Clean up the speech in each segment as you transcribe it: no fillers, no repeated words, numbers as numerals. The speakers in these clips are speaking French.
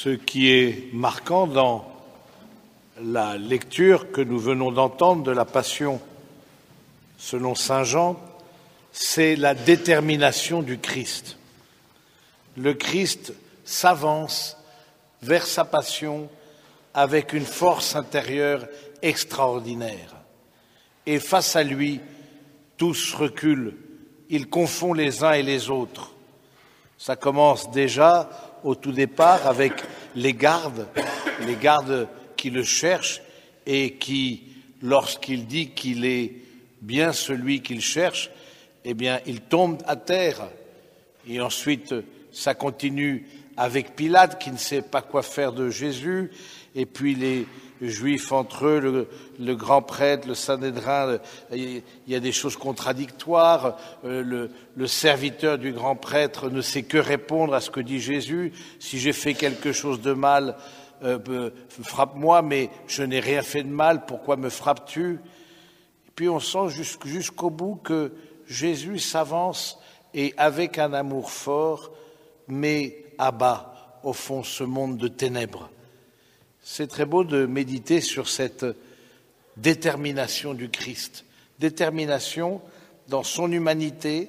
Ce qui est marquant dans la lecture que nous venons d'entendre de la Passion selon saint Jean, c'est la détermination du Christ. Le Christ s'avance vers sa passion avec une force intérieure extraordinaire. Et face à lui, tous reculent, il confond les uns et les autres. Ça commence déjà au tout départ avec les gardes qui le cherchent et qui, lorsqu'il dit qu'il est bien celui qu'il cherche, eh bien, il tombe à terre. Et ensuite, ça continue avec Pilate qui ne sait pas quoi faire de Jésus, et puis les Juifs entre eux, le grand prêtre, le Sanhédrin, il y a des choses contradictoires. Le serviteur du grand prêtre ne sait que répondre à ce que dit Jésus. Si j'ai fait quelque chose de mal, frappe-moi, mais je n'ai rien fait de mal, pourquoi me frappes-tu? Et puis on sent jusqu'au bout que Jésus s'avance et avec un amour fort, met à bas, au fond, ce monde de ténèbres. C'est très beau de méditer sur cette détermination du Christ. Détermination dans son humanité.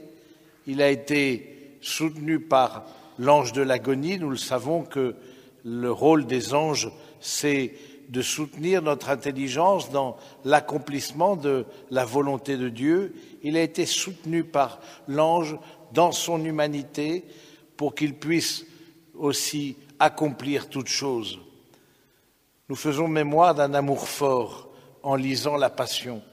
Il a été soutenu par l'ange de l'agonie. Nous le savons que le rôle des anges, c'est de soutenir notre intelligence dans l'accomplissement de la volonté de Dieu. Il a été soutenu par l'ange dans son humanité pour qu'il puisse aussi accomplir toutes choses. Nous faisons mémoire d'un amour fort en lisant la Passion,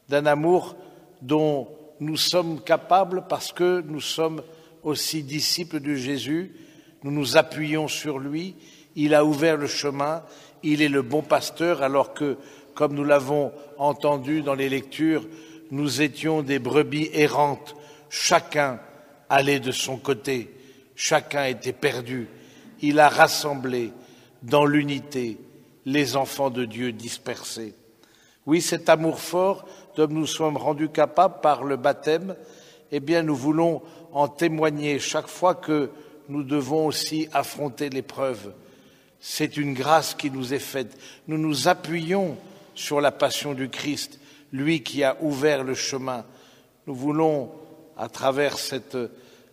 d'un amour dont nous sommes capables parce que nous sommes aussi disciples de Jésus, nous nous appuyons sur lui, il a ouvert le chemin, il est le bon pasteur alors que, comme nous l'avons entendu dans les lectures, nous étions des brebis errantes, chacun allait de son côté, chacun était perdu, il a rassemblé dans l'unité les enfants de Dieu dispersés. Oui, cet amour fort dont nous sommes rendus capables par le baptême, eh bien, nous voulons en témoigner chaque fois que nous devons aussi affronter l'épreuve. C'est une grâce qui nous est faite. Nous nous appuyons sur la passion du Christ, lui qui a ouvert le chemin. Nous voulons, à travers cet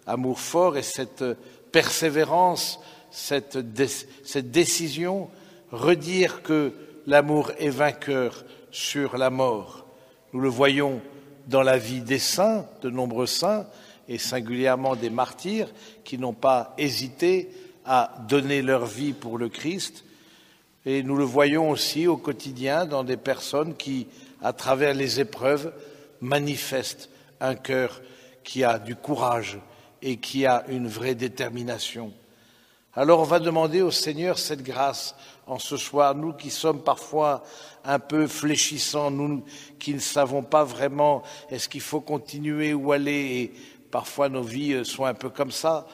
amour fort et cette persévérance, cette décision, redire que l'amour est vainqueur sur la mort. Nous le voyons dans la vie des saints, de nombreux saints, et singulièrement des martyrs, qui n'ont pas hésité à donner leur vie pour le Christ. Et nous le voyons aussi au quotidien dans des personnes qui, à travers les épreuves, manifestent un cœur qui a du courage et qui a une vraie détermination. Alors on va demander au Seigneur cette grâce en ce soir, nous qui sommes parfois un peu fléchissants, nous qui ne savons pas vraiment est-ce qu'il faut continuer ou aller, et parfois nos vies sont un peu comme ça,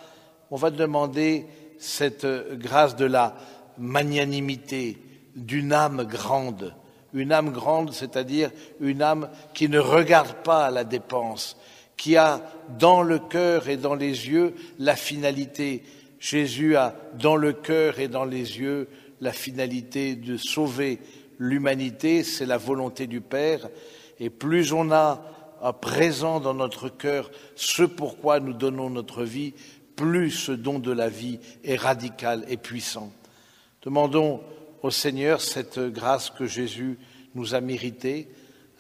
on va demander cette grâce de la magnanimité, d'une âme grande. Une âme grande, c'est-à-dire une âme qui ne regarde pas à la dépense, qui a dans le cœur et dans les yeux la finalité. Jésus a dans le cœur et dans les yeux la finalité de sauver l'humanité, c'est la volonté du Père. Et plus on a à présent dans notre cœur ce pourquoi nous donnons notre vie, plus ce don de la vie est radical et puissant. Demandons au Seigneur cette grâce que Jésus nous a méritée.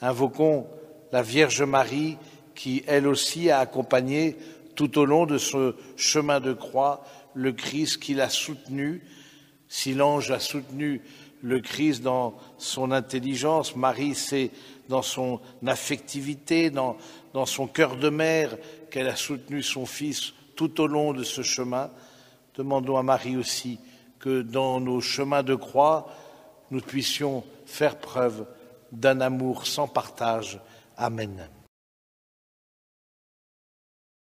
Invoquons la Vierge Marie qui, elle aussi, a accompagné tout au long de ce chemin de croix le Christ, qui l'a soutenu. Si l'ange a soutenu le Christ dans son intelligence, Marie, c'est dans son affectivité, dans son cœur de mère qu'elle a soutenu son Fils tout au long de ce chemin. Demandons à Marie aussi que dans nos chemins de croix, nous puissions faire preuve d'un amour sans partage. Amen.